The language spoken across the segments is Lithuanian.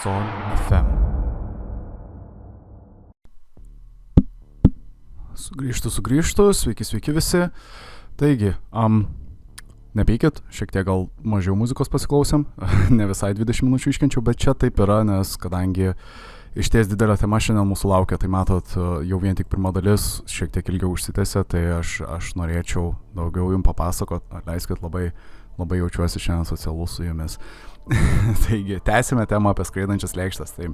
Sol FM. Sugrįžtu, sveiki visi. Taigi, nepykit, šiek tiek gal mažiau muzikos pasiklausėm, ne visai 20 minučių iškenčiau, bet čia taip yra, nes kadangi išties didelė tema šiandien mūsų laukia, tai matot, jau vien tik pirma dalis šiek tiek ilgiau užsitęsė, tai aš norėčiau daugiau jums papasakot, leiskit, labai jaučiuosi šiandien socialus su jumis. Taigi, tęsime temą apie skraidančias lėkštes. Tai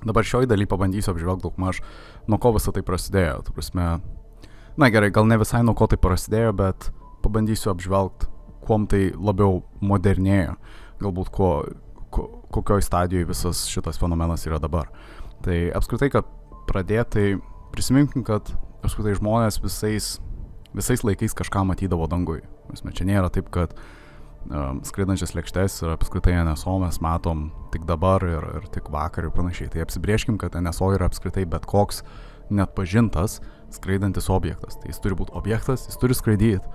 dabar šioj daly pabandysiu apžvelgti daugmaž, nuo ko visą tai prasidėjo. Tu prasme, na gerai, gal ne visai nuo ko tai prasidėjo, bet pabandysiu apžvelgti, kuom tai labiau modernėjo, galbūt kokioj stadijoje visas šitas fenomenas yra dabar. Tai apskritai, kad pradėtai, prisiminkim, kad apskritai žmonės visais laikais kažką matydavo dangui. Čia nėra taip, kad skraidančias lėkštes ir apskritai NSO mes matom tik dabar ir tik vakar ir panašiai. Tai apsibrėžkim, kad NSO yra apskritai bet koks neatpažintas skraidantis objektas. Tai jis turi būti objektas, jis turi skraidyti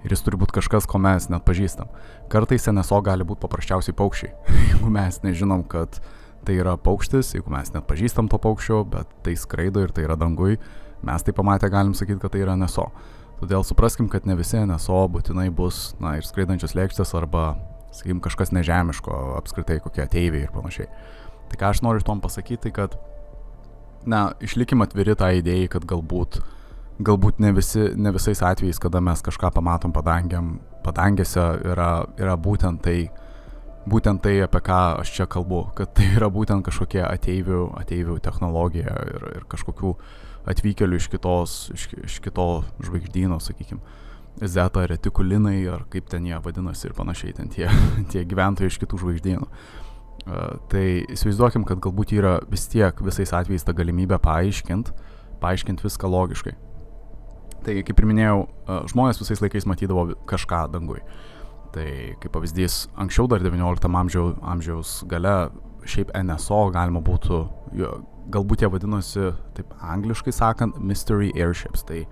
ir jis turi būti kažkas, ko mes neatpažįstam. Kartais NSO gali būti paprasčiausiai paukščiai. Jeigu mes nežinom, kad tai yra paukštis, jeigu mes neatpažįstam to paukščio, bet tai skraido ir tai yra dangui, mes tai pamatę galim sakyti, kad tai yra NSO. Todėl supraskim, kad ne visi NSO būtinai bus, ir skraidančios lėkštės arba, sakykim, kažkas nežemiško, apskritai kokie ateiviai ir panašiai. Tai ką aš noriu tom pasakyti, tai kad, išlikim atviri tą idėją, kad galbūt ne visais atvejais, kada mes kažką pamatom padangėse, yra būtent tai, apie ką aš čia kalbu, kad tai yra būtent kažkokie ateivių technologija ir kažkokių atvykėlių iš kito žvaigždyno, sakykim, zeta retikulinai, ar kaip ten jie vadinasi ir panašiai, ten tie gyventojai iš kitų žvaigždynų. Tai įsivaizduokim, kad galbūt yra vis tiek visais atvejais ta galimybė paaiškint viską logiškai. Tai, kaip ir minėjau, žmonės visais laikais matydavo kažką dangui. Tai, kaip pavyzdys, anksčiau dar 19 amžiaus gale, šiaip NSO galima būtų, galbūt jie vadinosi, taip angliškai sakant, mystery airships. Tai,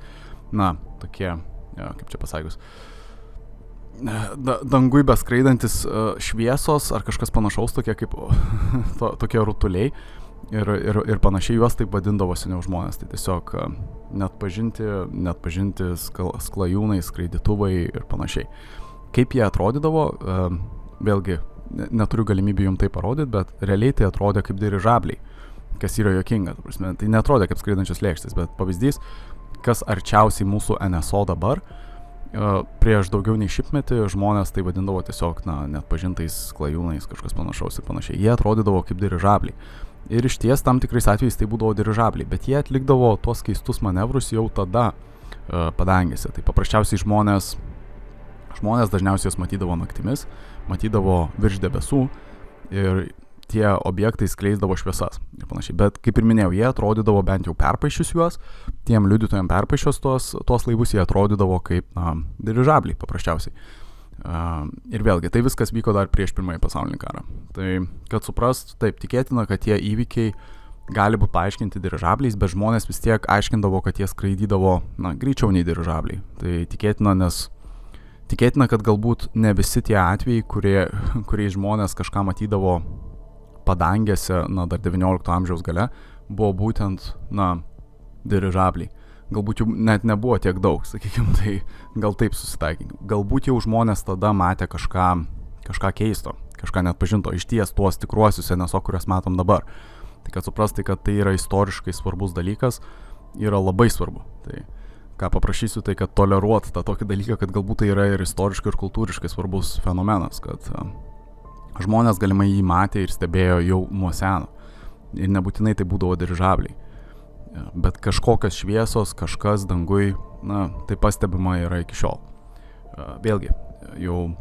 tokie, kaip čia pasakius, dangui beskraidantis šviesos ar kažkas panašaus, tokie kaip tokie rutuliai ir panašiai, juos taip vadindavo seniau žmonės. Tai tiesiog neatpažinti sklajūnai, skraidytuvai ir panašiai. Kaip jie atrodydavo, vėlgi, neturiu galimybių jums tai parodyti, bet realiai tai atrodė kaip dirižabliai, kas yra juokinga. Tai netrodė kaip skraidančios lėkštės, bet pavyzdys, kas arčiausiai mūsų NSO dabar, prieš daugiau nei 100 metį žmonės tai vadindavo tiesiog neatpažintais sklajūnais, kažkas panašaus ir panašiai. Jie atrodydavo kaip dirižabliai. Ir iš ties tam tikrais atvejais tai būdavo dirižabliai, bet jie atlikdavo tuos keistus manevrus jau tada padangėse. Tai paprasčiausiai žmonės dažniausiai jas matydavo naktimis, matydavo virš debesų ir tie objektai skleisdavo šviesas ir panašiai. Bet kaip ir minėjau, jie atrodydavo bent jau perpaišius juos, tiem liudytojams perpaišius tuos laivus, jie atrodydavo kaip dirižabliai paprasčiausiai. Ir vėlgi, tai viskas vyko dar prieš Pirmąjį pasaulinį karą. Tai, kad suprast, taip, tikėtina, kad tie įvykiai gali būti paaiškinti dirižabliais, bet žmonės vis tiek aiškindavo, kad jie skraidydavo greičiau nei dirižabliai. Tai tikėtina, kad galbūt ne visi tie atvejai, kuriais žmonės kažką matydavo padangėse, dar 19 amžiaus gale, buvo būtent, dirižabliai. Galbūt jų net nebuvo tiek daug, sakykime, tai gal taip susitaikykim. Galbūt jau žmonės tada matė kažką keisto, kažką neatpažinto, išties tuos tikruosius NSO, kuriuos matom dabar. Tai kad suprastai, kad tai yra istoriškai svarbus dalykas, yra labai svarbu. Tai ką paprašysiu, tai kad toleruot tą tokį dalyką, kad galbūt tai yra ir istoriškai ir kultūriškai svarbus fenomenas, kad žmonės galimai jį matė ir stebėjo jau nuo seno. Ir nebūtinai tai būdavo dirižabliai. Bet kažkokios šviesos, kažkas dangui, tai pastebima yra iki šiol. Vėlgi, jau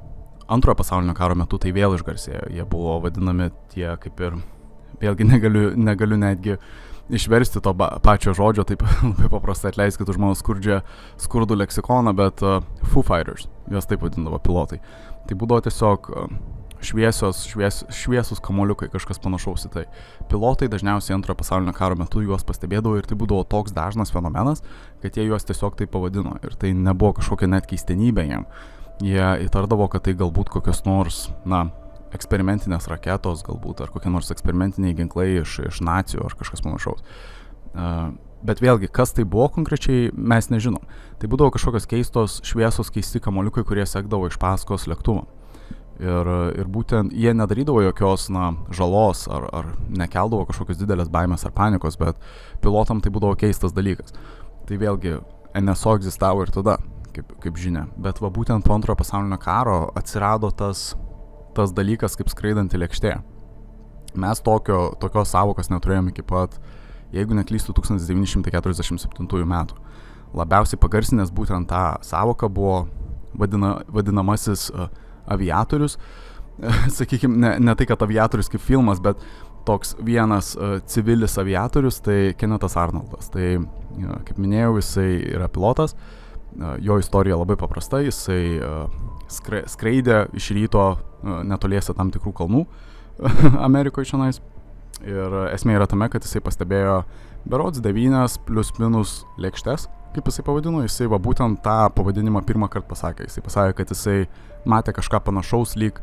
Antrojo pasaulinio karo metu tai vėl išgarsėjo. Jie buvo vadinami tie kaip ir, vėlgi negaliu netgi išversti to pačio žodžio, taip labai paprastai, atleiskit už mano skurdų leksikoną, bet Foo Fighters, juos taip vadindavo pilotai. Tai būdavo tiesiog šviesus kamuoliukai, kažkas panašaus į tai. Pilotai dažniausiai Antrojo pasaulinio karo metu juos pastebėdavo ir tai būdavo toks dažnas fenomenas, kad jie juos tiesiog taip pavadino ir tai nebuvo kažkokia net keistenybė jiem. Jie įtardavo, kad tai galbūt kokios nors, eksperimentinės raketos galbūt, ar kokie nors eksperimentiniai ginklai iš nacijų ar kažkas panašaus. Bet vėlgi, kas tai buvo konkrečiai, mes nežinom. Tai būdavo kažkokios keistos, šviesos, keisti kamuoliukai, kurie sekdavo iš paskos lėktuvą. Ir būtent jie nedarydavo jokios žalos ar nekeldavo kažkokios didelės baimės ar panikos, bet pilotam tai būdavo keistas dalykas. Tai vėlgi, NSO egzistavo ir tada, kaip žinia. Bet va būtent po antrojo pasaulinio karo atsirado tas dalykas kaip skraidanti lėkštė. Mes tokios savokos neturėjome iki pat, jeigu neklystu, 1947 metų. Labiausiai pagarsinęs būtent tą savoką buvo vadinamasis aviatorius. Sakykime, ne tai, kad aviatorius kaip filmas, bet toks vienas civilis aviatorius, tai Kennethas Arnoldas. Tai, kaip minėjau, jisai yra pilotas. Jo istorija labai paprasta, jisai skraidė iš ryto netoliese tam tikrų kalnų Amerikoje čionais. Ir esmė yra tame, kad jisai pastebėjo berods 9 plius minus lėkštes, kaip jisai pavadino. Jisai va būtent tą pavadinimą pirmą kartą pasakė. Jisai pasakė, kad jisai matė kažką panašaus lyg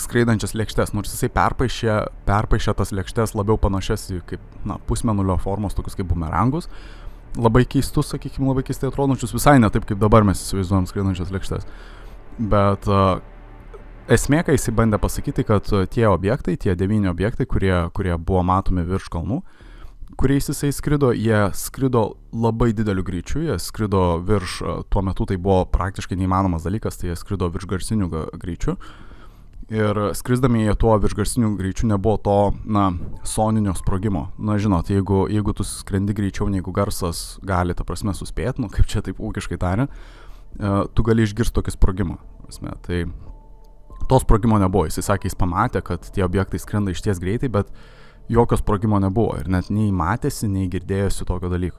skraidančias lėkštes, nors jisai perpaišė tas lėkštes labiau panašias į kaip pusmėnulio formos, tokius kaip bumerangus. Labai keistus, sakykime, labai keistai atrodančius, visai ne taip, kaip dabar mes įsivaizduojam skraidančias lėkštes. Bet esmė, kai jisai bandė pasakyti, kad tie objektai, tie 9 objektai, kurie buvo matomi virš kalnų, kuriais jisai skrido, jie skrido labai dideliu greičiu, jie skrido virš, tuo metu tai buvo praktiškai neįmanomas dalykas, tai jie skrido virš garsinių greičių. Ir skrisdami jie tuo viršgarsiniu greičiu nebuvo to, soninio sprogimo. Žinot, jeigu tu skrendi greičiau negu garsas gali, ta prasme, suspėti, kaip čia taip ūkiškai tariant, tu gali išgirsti tokį sprogimą. Tai to sprogimo nebuvo. Jisai sakė, jis pamatė, kad tie objektai skrenda išties greitai, bet jokio sprogimo nebuvo. Ir net nei matėsi, nei girdėjosi tokio dalyko.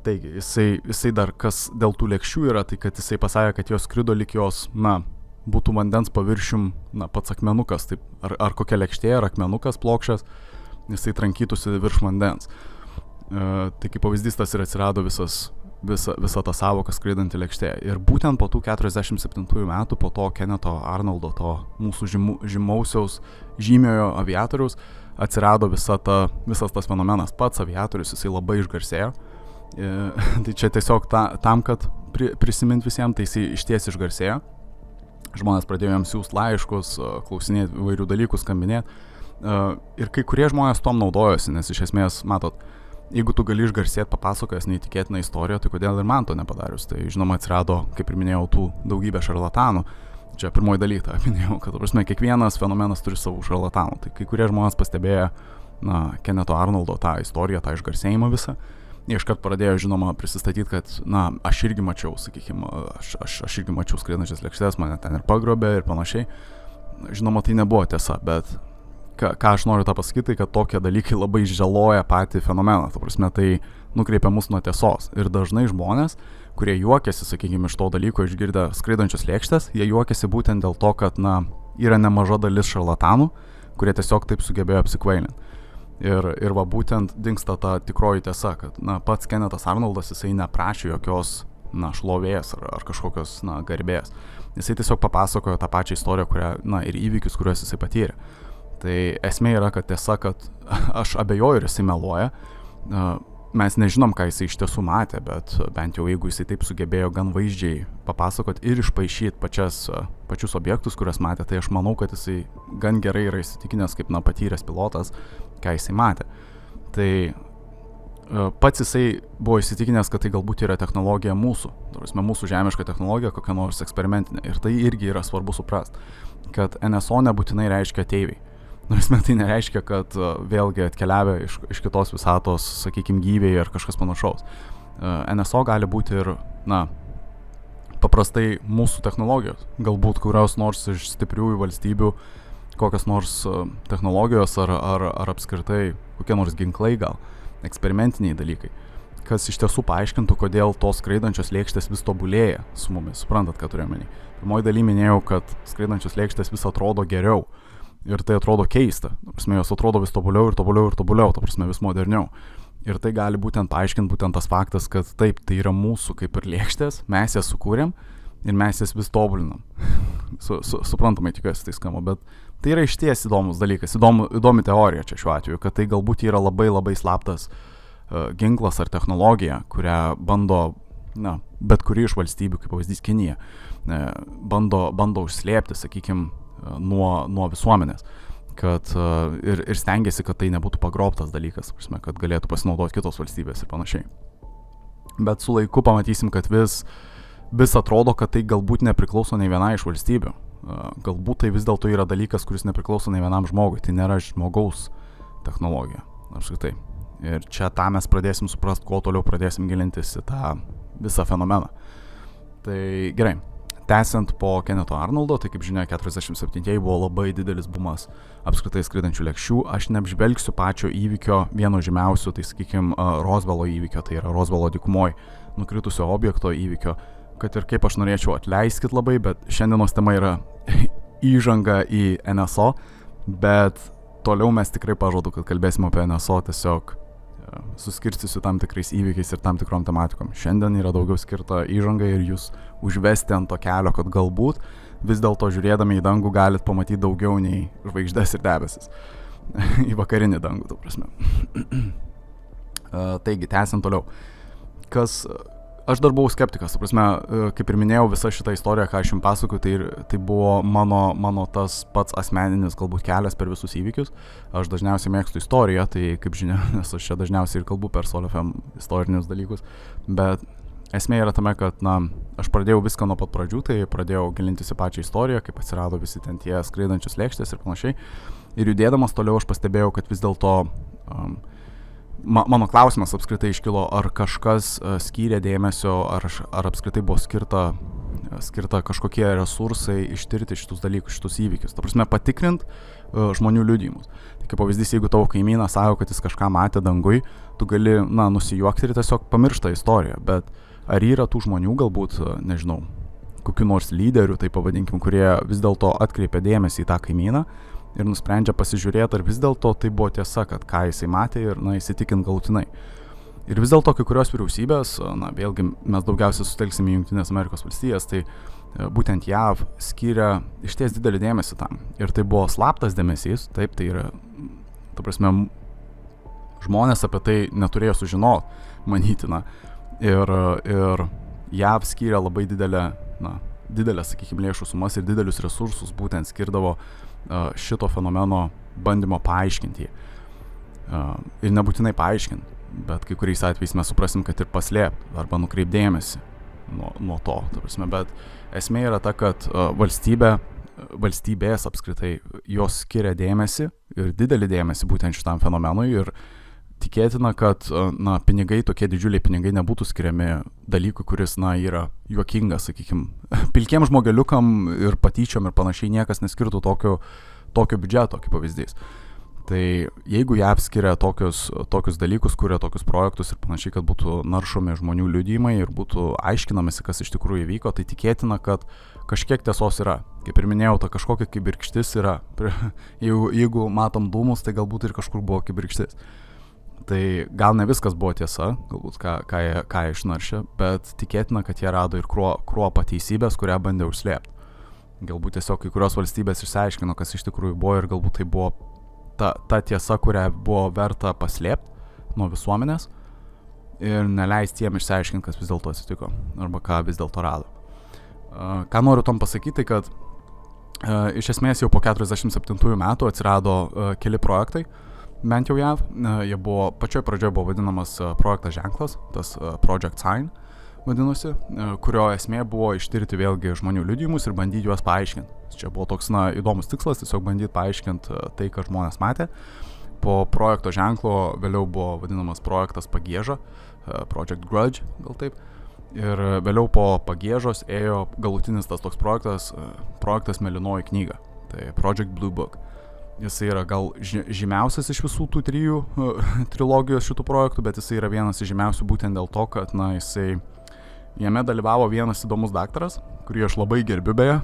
Taigi, jisai dar kas dėl tų lėkščių yra, tai kad jisai pasakė, kad jos skrido lyg jos, būtų vandens paviršium, pats akmenukas, taip, ar kokia lėkštė, ar akmenukas plokščias, jisai trankytųsi virš vandens. Tai kaip pavyzdys tas ir atsirado visa ta savoka skraidanti lėkštė. Ir būtent po tų 47 metų, po to Kennetho Arnoldo, to mūsų žymiojo aviatoriaus, atsirado visas tas fenomenas. Pats aviatorius, jisai labai išgarsėjo. Tai čia tiesiog tam, kad prisimint visiems, tai jisai išties išgarsėjo. Žmonės pradėjo jam siųsti laiškus, klausinėti įvairių dalykų, skambinėti. Ir kai kurie žmonės tom naudojosi, nes iš esmės, matot, jeigu tu gali išgarsėti papasakojęs neįtikėtiną istoriją, tai kodėl ir man to nepadarius. Tai žinoma atsirado, kaip ir minėjau, tų daugybė šarlatanų. Čia pirmoji dalyk tą minėjau, kad kiekvienas fenomenas turi savų šarlatanų. Tai kai kurie žmonės pastebėjo Kennetho Arnoldo tą istoriją, tą išgarsėjimą visą. Jie iškart pradėjo, žinoma, prisistatyti, kad, aš irgi mačiau, sakykime, aš irgi mačiau skraidančias lėkštes, mane ten ir pagrobė ir panašiai. Žinoma, tai nebuvo tiesa, bet ką aš noriu tą pasakyti, kad tokie dalykai labai žaloja patį fenomeną. Ta prasme, tai nukreipia mus nuo tiesos. Ir dažnai žmonės, kurie juokiasi, sakykime, iš to dalyko išgirdę skraidančias lėkštes, jie juokiasi būtent dėl to, kad, yra nemaža dalis šarlatanų, kurie tiesiog taip sugebėjo apsikvailinti. Ir va būtent dingsta ta tikroji tiesa, kad pats Kennethas Arnoldas, jisai neprašė jokios šlovės ar kažkokios garbės. Jisai tiesiog papasakojo tą pačią istoriją, ir įvykius, kuriuos jisai patyrė. Tai esmė yra, kad tiesa, kad aš abejoju ir jisai meluoja. Mes nežinom, ką jisai iš tiesų matė, bet bent jau jeigu jisai taip sugebėjo gan vaizdžiai papasakot ir išpaišyti pačius objektus, kuriuos matė, tai aš manau, kad jisai gan gerai yra įsitikinęs kaip patyręs pilotas, ką jisai matė. Tai pats jisai buvo įsitikinęs, kad tai galbūt yra technologija mūsų žemiška technologija, kokia nors eksperimentinė. Ir tai irgi yra svarbu suprasti, kad NSO nebūtinai reiškia ateiviai. Tai nereiškia, kad vėlgi atkeliavę iš kitos visatos, sakykime, gyviai ar kažkas panašaus. NSO gali būti ir, paprastai mūsų technologijos, galbūt kurios nors iš stipriųjų valstybių, kokios nors technologijos ar apskritai kokie nors ginklai gal, eksperimentiniai dalykai, kas iš tiesų paaiškintų, kodėl tos skraidančios lėkštės vis tobulėja su mumis. Suprantat, ką turiu omeny. Pirmoji daly minėjau, kad skraidančios lėkštės vis atrodo geriau. Ir tai atrodo keista. Jos atrodo vis tobuliau ir tobuliau ir tobuliau, vis moderniau. Ir tai gali būtent paaiškinti būtent tas faktas, kad taip, tai yra mūsų kaip ir lėkštės, mes jas sukūrėm, ir mes jas vis tobulinam. Suprantamai tikiuosi tai skamba, bet tai yra išties įdomus dalykas, įdomi teorija čia šiuo atveju, kad tai galbūt yra labai labai slaptas ginklas ar technologija, kurią bando, bet kuri iš valstybių, kaip pavyzdys Kinija, bando užslėpti, sakykime, nuo visuomenės, kad ir stengiasi, kad tai nebūtų pagrobtas dalykas, kad galėtų pasinaudoti kitos valstybės ir panašiai. Bet su laiku pamatysim, kad vis atrodo, kad tai galbūt nepriklauso nei vienai iš valstybių. Galbūt tai vis dėlto yra dalykas, kuris nepriklauso nei vienam žmogui. Tai nėra žmogaus technologija, apskritai. Ir čia tą mes pradėsim suprasti, kuo toliau pradėsim gilintis į tą visą fenomeną. Tai gerai, tęsiant po Kennetho Arnoldo, tai kaip žinia, 47-ieji buvo labai didelis bumas apskritai skraidančių lėkščių. Aš neapžvelgsiu pačio įvykio, vieno žymiausių, tai sakykime, Roswello įvykio, tai yra Roswello dykumoj nukritusio objekto įvykio, kad ir kaip aš norėčiau, atleiskit labai, bet šiandienos tema yra įžanga į NSO, bet toliau mes tikrai pažadu, kad kalbėsime apie NSO tiesiog suskirstysiu tam tikrais įvykiais ir tam tikrom tematikom. Šiandien yra daugiau skirta įžangai ir jūs užvesti ant to kelio, kad galbūt vis dėlto žiūrėdami į dangų galit pamatyti daugiau nei žvaigždes ir debesis. Į vakarinį dangų, ta prasme. Taigi, tęsiant toliau. Aš dar buvau skeptikas, ta prasme, kaip ir minėjau, visa šita istorija, ką aš jums pasakoju, tai buvo mano tas pats asmeninis galbūt kelias per visus įvykius. Aš dažniausiai mėgstu istoriją, tai kaip žinia, nes aš čia dažniausiai ir kalbu per Sol FM istorinius dalykus, bet esmė yra tame, kad, aš pradėjau viską nuo pat pradžių, tai pradėjau gilintis į pačią istoriją, kaip atsirado visi ten tie skraidančios lėkštės ir panašiai. Ir judėdamas toliau aš pastebėjau, kad vis dėlto mano klausimas apskritai iškilo, ar kažkas skyrė dėmesio, ar apskritai buvo skirta kažkokie resursai ištirti šitus dalykus, šitus įvykius. Ta prasme, patikrint žmonių liudijimus. Tai kaip pavyzdys, jeigu tavo kaimynas sako, kad jis kažką matė dangui, tu gali, nusijuokti ir tiesiog pamiršta istoriją. Bet ar yra tų žmonių, galbūt, nežinau, kokių nors lyderių, tai pavadinkim, kurie vis dėlto atkreipia dėmesį į tą kaimyną ir nusprendžia pasižiūrėti, ar vis dėlto tai buvo tiesa, kad ką jisai matė ir, įsitikint galutinai. Ir vis dėlto kai kurios vyriausybės, vėlgi mes daugiausiai sutelksime į Jungtinės Amerikos valstijas, tai būtent JAV skiria išties didelį dėmesį tam. Ir tai buvo slaptas dėmesys, taip, tai yra, ta prasme, žmonės apie tai neturėjo sužinoti, manytina. Ir JAV skiria labai didelę, sakykime, lėšų sumas ir didelius resursus būtent skirdavo šito fenomeno bandymo paaiškinti. Ir nebūtinai paaiškinti, bet kai kuriais atvejais mes suprasim, kad ir paslėpti arba nukreipdėmėsi nuo to. Ta prasme, bet esmė yra ta, kad valstybės apskritai jos skiria dėmesį ir didelį dėmesį būtent šitam fenomenui ir tikėtina, kad pinigai, tokie didžiuliai pinigai nebūtų skiriami dalykui, kuris, yra juokingas, sakykime, pilkiem žmogeliukam ir patyčiom ir panašiai niekas neskirtų tokio biudžeto, kaip pavyzdys. Tai jeigu JAV skiria tokius dalykus, kuria tokius projektus ir panašiai, kad būtų naršomi žmonių liudijimai ir būtų aiškinamasi, kas iš tikrųjų įvyko, tai tikėtina, kad kažkiek tiesos yra. Kaip ir minėjau, ta kažkokia kibirkštis yra. Jeigu matom dūmus, tai galbūt ir kažkur buvo kibirkštis. Tai gal ne viskas buvo tiesa, galbūt ką jie išnaršė, bet tikėtina, kad jie rado ir kruopą teisybės, kurią bandė užslėpti. Galbūt tiesiog kai kurios valstybės išsiaiškino, kas iš tikrųjų buvo ir galbūt tai buvo ta tiesa, kurią buvo verta paslėpti nuo visuomenės ir neleisti jiem išsiaiškinti, kas vis dėlto atsitiko arba ką vis dėlto rado. Ką noriu tom pasakyti, kad iš esmės jau po 47 metų atsirado keli projektai, bent jau JAV. Jie buvo, pačioj pradžioje buvo vadinamas projektas ženklas, tas Project Sign vadinosi, kurio esmė buvo ištirti vėlgi žmonių liudijimus ir bandyti juos paaiškinti. Čia buvo toks įdomus tikslas, tiesiog bandyti paaiškinti tai, ką žmonės matė. Po projekto ženklo vėliau buvo vadinamas projektas Pagieža, Project Grudge, gal taip. Ir vėliau po Pagiežos ėjo galutinis tas toks projektas Mėlynoji knyga, tai Project Blue Book. Jis yra gal žymiausias iš visų tų trijų trilogijos šitų projektų, bet jis yra vienas iš žymiausių būtent dėl to, kad jame dalyvavo vienas įdomus daktaras, kurį aš labai gerbiu beje,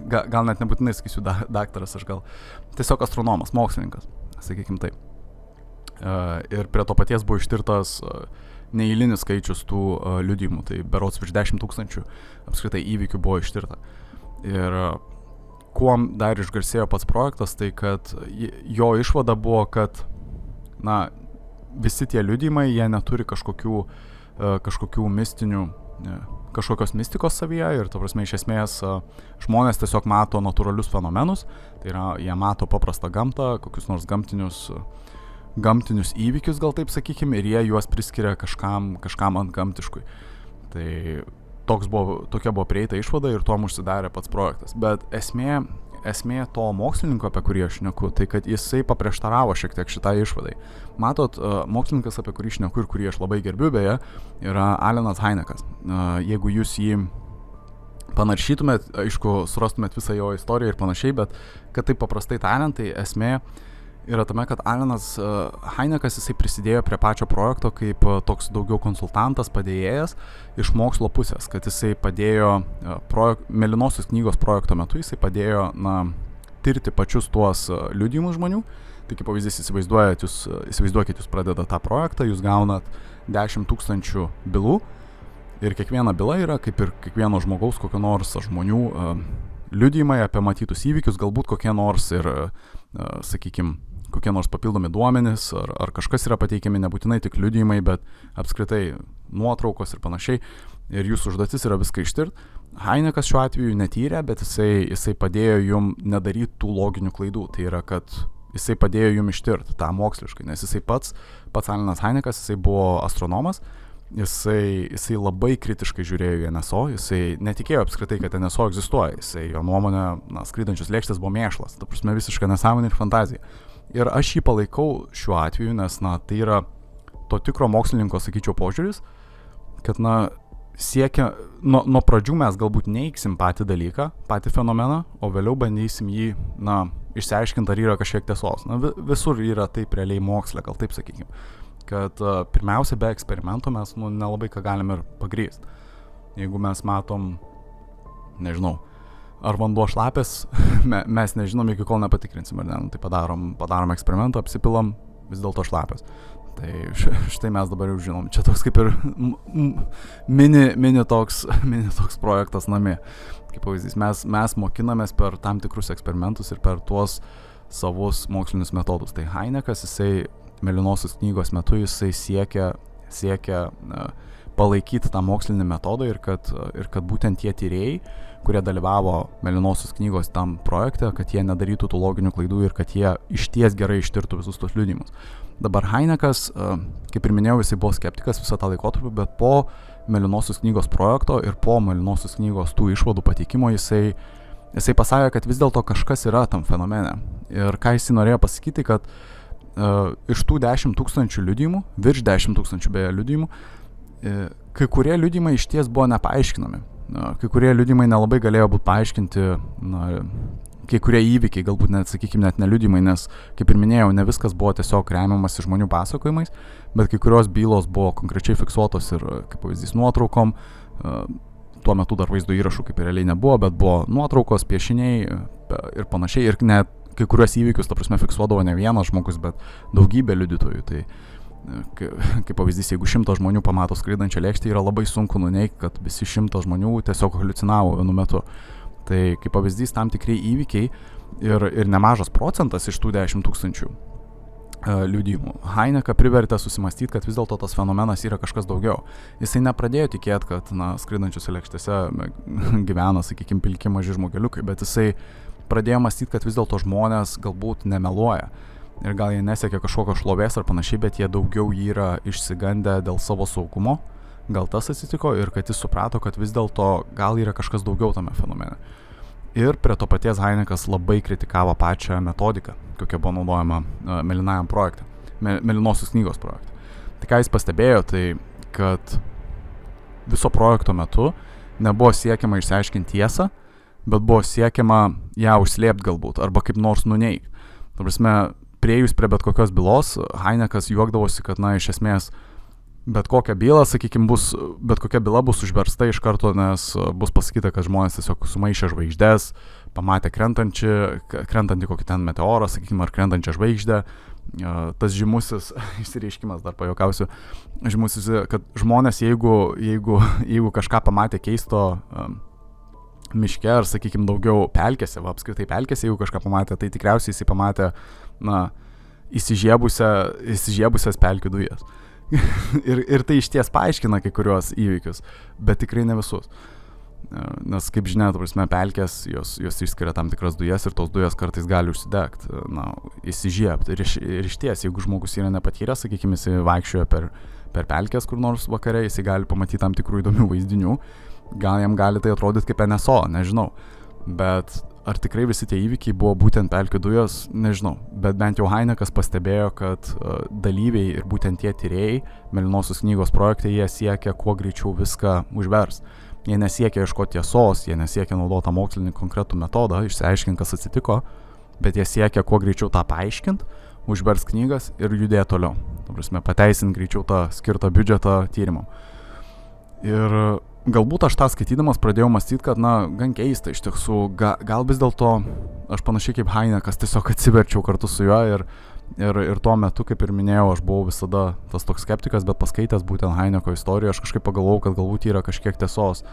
gal net nebūtinai sakysiu daktaras, aš gal tiesiog astronomas, mokslininkas, sakykim taip. Ir prie to paties buvo ištirtas neįlinis skaičius tų liudijimų, tai berods virš 10 000 apskritai įvykių buvo ištirta. Ir kuom dar išgarsėjo pats projektas, tai kad jo išvada buvo, kad visi tie liudijimai, jie neturi kažkokių mistinių, kažkokios mistikos savyje ir, ta prasme, iš esmės žmonės tiesiog mato natūralius fenomenus, tai yra, jie mato paprastą gamtą, kokius nors gamtinius įvykius, gal taip sakykime, ir jie juos priskiria kažkam antgamtiškui. Tai tokia buvo prieita išvada ir tuom užsidarė pats projektas. Bet esmė to mokslininko, apie kurį aš šneku, tai kad jisai paprieštaravo šiek tiek šitai išvadai. Matot, mokslininkas, apie kurį šneku ir kurį aš labai gerbiu, beje, yra Alanas Hynekas. Jeigu jūs jį panaršytumėt, aišku, surastumėt visą jo istoriją ir panašiai, bet kad taip paprastai tariant, tai esmė yra tame, kad Alanas Hynekas, jisai prisidėjo prie pačio projekto kaip toks daugiau konsultantas, padėjėjas iš mokslo pusės, kad jisai padėjo Mėlynosios knygos projekto metu, jisai padėjo tirti pačius tuos liudijimus žmonių. Tai kaip pavyzdys, įsivaizduokit, jūs pradedat tą projektą, jūs gaunat 10 000 bylų ir kiekviena byla yra kaip ir kiekvieno žmogaus, kokio nors žmonių liudijimai apie matytus įvykius, galbūt kokie nors ir, sakykime, kokie nors papildomi duomenys, ar kažkas yra pateikiami, nebūtinai tik liudijimai, bet apskritai nuotraukos ir panašiai. Ir jūsų užduotis yra viską ištirti. Hynekas šiuo atveju netyrė, bet jisai padėjo jum nedaryti tų loginių klaidų. Tai yra, kad jisai padėjo jum ištirti tą moksliškai, nes jisai pats Alanas Hynekas, jisai buvo astronomas. Jisai labai kritiškai žiūrėjo į NSO, jisai netikėjo apskritai, kad NSO egzistuoja. Jo nuomonė, skraidančios lėkštės buvo mėšlas, ta prasme visiška nesąmonė ir fantazija. Ir aš jį palaikau šiuo atveju, nes tai yra to tikro mokslininko, sakyčiau, požiūris, kad siekia, nuo pradžių mes galbūt neiksim patį dalyką, patį fenomeną, o vėliau bandysim jį, išsiaiškinti, ar yra kažkiek tiesos. Visur yra taip realiai moksle, gal taip sakykime. Kad pirmiausia, be eksperimento mes nelabai ką galim ir pagrįsti. Jeigu mes matom, nežinau, ar vanduo šlapės, mes nežinom, iki kol nepatikrinsim, ar ne, tai padarom eksperimentą, apsipilam, vis dėlto šlapės. Tai štai mes dabar jau žinom, čia toks kaip ir mini toks projektas namie. Kaip pavyzdys, mes mokinamės per tam tikrus eksperimentus ir per tuos savus mokslinius metodus. Tai Hynekas, jisai Mėlynosios knygos metu jisai siekia palaikyti tą mokslinį metodą ir kad būtent tie tyrėjai, kurie dalyvavo Mėlynosios knygos tam projekte, kad jie nedarytų tų loginių klaidų ir kad jie išties gerai ištirtų visus tos liudijimus. Dabar Hynekas, kaip ir minėjau, jisai buvo skeptikas visą tą laikotarpį, bet po Mėlynosios knygos projekto ir po Mėlynosios knygos tų išvadų pateikimo jisai pasakė, kad vis dėlto kažkas yra tam fenomene. Ir ką jisai norėjo pasakyti, kad iš tų 10 000 liudijimų, virš 10 000 beje liudijimų, kai kurie liudijimai išties buvo nepaaiškinami. Kai kurie liudijimai nelabai galėjo būti paaiškinti, kai kurie įvykiai, galbūt net, sakykime, net neliudijimai, nes, kaip ir minėjau, ne viskas buvo tiesiog remiamas žmonių pasakojimais, bet kai kurios bylos buvo konkrečiai fiksuotos ir, kaip pavyzdys, nuotraukom. Tuo metu dar vaizdo įrašų kaip ir realiai nebuvo, bet buvo nuotraukos, piešiniai ir panašiai. Ir net kai kuriuos įvykius, ta prasme, fiksuodavo ne vienas žmogus, bet daugybė liudytojų. Tai, kaip pavyzdys, jeigu 100 žmonių pamato skraidančią lėkštę, yra labai sunku nuneigti, kad visi 100 žmonių tiesiog haliucinavo vienu metu. Tai, kaip pavyzdys, tam tikrai įvykiai ir nemažas procentas iš tų 10 000 liudijimų Hyneką privertė susimastyti, kad vis dėlto tas fenomenas yra kažkas daugiau. Jisai nepradėjo tikėti, kad skraidančiose lėkštėse gyvena, sakykime, pilki maži žmogeliukai, bet jisai pradėjo mąstyti, kad vis dėlto žmonės galbūt nemeluoja. Ir gal jie nesiekia kažkokio šlovės ar panašiai, bet jie daugiau yra išsigandę dėl savo saugumo. Gal tas atsitiko ir kad jis suprato, kad vis dėlto gal yra kažkas daugiau tame fenomene. Ir prie to paties Hynekas labai kritikavo pačią metodiką, kokia buvo naudojama Mėlynajam projekte, Mėlynosios knygos projekte. Tai ką jis pastebėjo, tai kad viso projekto metu nebuvo siekiama išsiaiškinti tiesą, bet buvo siekiama ją užslėpti galbūt, arba kaip nors nuneigti. Ta prasme, priejus prie bet kokios bylos, Hynekas juokdavosi, kad, iš esmės, bet kokia byla, sakykime, bet kokia byla bus užversta iš karto, nes bus pasakyta, kad žmonės tiesiog sumaišė žvaigždės, pamatė krentantį kokį ten meteorą, sakykime, ar krentančią žvaigždę, tas žymusis išsireiškimas, dar pajuokausiu, žymusis, kad žmonės, jeigu kažką pamatė keisto miške ar, sakykime, daugiau pelkėse, apskritai pelkėse, jeigu kažką pamatė, tai tikriausiai jisai pamatė, įsižiebusias pelkių dujas. ir tai išties paaiškina kai kuriuos įvykius, bet tikrai ne visus. Nes, kaip žinia, pelkės, jos išskiria tam tikras dujas ir tos dujas kartais gali užsidegti, įsižiebti. Ir išties, jeigu žmogus yra nepatyręs, sakykime, jis vaikščioja per pelkės kur nors vakare, jis gali pamatyti tam tikrų įdomių vaizdinių, gal jam gali tai atrodyti kaip NSO, nežinau. Bet ar tikrai visi tie įvykiai buvo būtent pelkių dujos, nežinau. Bet bent jau Heinekas pastebėjo, kad dalyviai ir būtent tie tyrėjai Mėlynosios knygos projekte, jie siekia kuo greičiau viską užvers. Jie nesiekia ieškoti tiesos, jie nesiekia naudoti tą mokslinį konkretų metodą, išsiaiškinti, kas atsitiko, bet jie siekia kuo greičiau tą paaiškinti, užvers knygas ir judėti toliau. Pateisinti greičiau tą skirtą biudžetą tyrimam. Ir galbūt aš tą skaitydamas pradėjau mąstyti, kad, gan keista iš tiesų, gal vis dėlto aš panašiai kaip Heinekas tiesiog atsiverčiau kartu su juo ir tuo metu, kaip ir minėjau, aš buvau visada tas toks skeptikas, bet paskaitęs būtent Heineko istoriją, aš kažkaip pagalvojau, kad galbūt yra kažkiek tiesos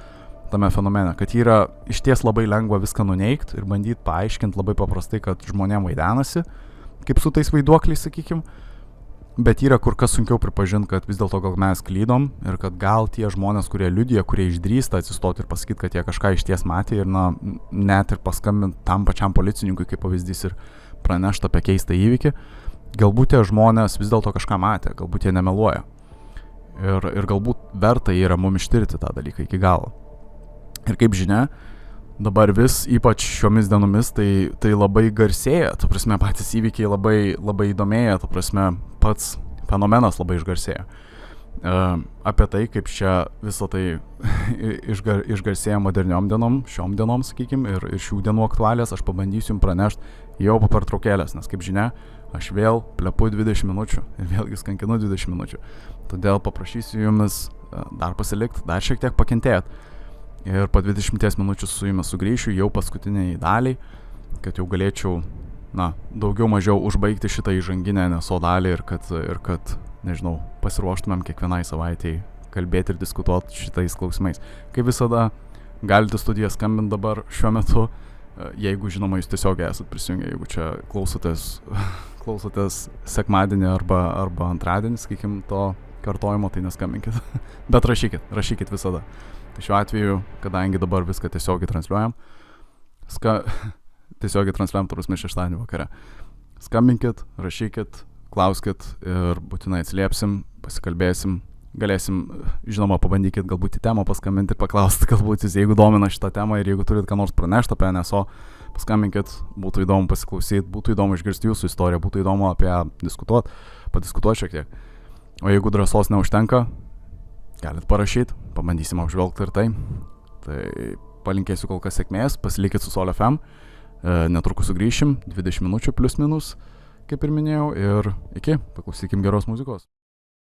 tame fenomene, kad yra išties labai lengva viską nuneigti ir bandyti paaiškinti labai paprastai, kad žmonėm vaidenasi, kaip su tais vaiduokliais, sakykim, bet yra kur kas sunkiau pripažinti, kad vis dėlto gal mes klydom ir kad gal tie žmonės, kurie liudija, kurie išdrįsta atsistoti ir pasakyti, kad jie kažką išties matė ir net ir paskambinti tam pačiam policininkui kaip pavyzdys ir pranešti apie keistą įvykį, galbūt tie žmonės vis dėlto kažką matė, galbūt jie nemeluoja. Ir galbūt verta yra mum ištirti tą dalyką iki galo. Ir kaip žinia, dabar vis, ypač šiomis dienomis, tai labai garsėja, patys įvykiai labai įdomėja, pats fenomenas labai išgarsėja. Apie tai, kaip čia visą tai išgarsėja moderniom dienom, šiom dienom, sakykim, ir šių dienų aktualės, aš pabandysiu jums pranešti jau po pertraukėlės, nes kaip žinia, aš vėl plepu 20 minučių ir vėlgi skankinu 20 minučių. Todėl paprašysiu jumis dar pasilikti, dar šiek tiek pakentėti. Ir po 20 minučių su jumis sugrįšiu jau paskutiniai daliai, kad jau galėčiau, daugiau mažiau užbaigti šitą įžanginę NSO dalį ir kad, nežinau, pasiruoštumėm kiekvienai savaitėjai kalbėti ir diskutuoti šitais klausimais. Kaip visada, galite studiją skambinti dabar šiuo metu, jeigu, žinoma, jūs tiesiog esat prisijungę, jeigu čia klausotės sekmadienį arba antradienį, sakykim, to kartojimo, tai neskambinkit. Bet rašykit visada. Tai šiuo atveju, kadangi dabar viską tiesiogiai transliuojam, šeštadienį vakare. Skambinkit, rašykit, klauskit ir būtinai atsiliepsim, pasikalbėsim, galėsim, žinoma, pabandykit galbūt į temą paskambinti ir paklausti, galbūt jūs, jeigu domina šitą temą ir jeigu turit ką nors pranešti apie NSO, paskambinkit, būtų įdomu pasiklausyti, būtų įdomu išgirsti jūsų istoriją, būtų įdomu apie ją padiskutuoti šiek tiek. O jeigu drąsos neužtenka, galit parašyti, pabandysim apžvelgti ir tai. Tai palinkėsiu kol kas sėkmės, pasilikit su Sol FM, netrukus sugrįšim, 20 minučių plius minus, kaip ir minėjau, ir paklausykim geros muzikos.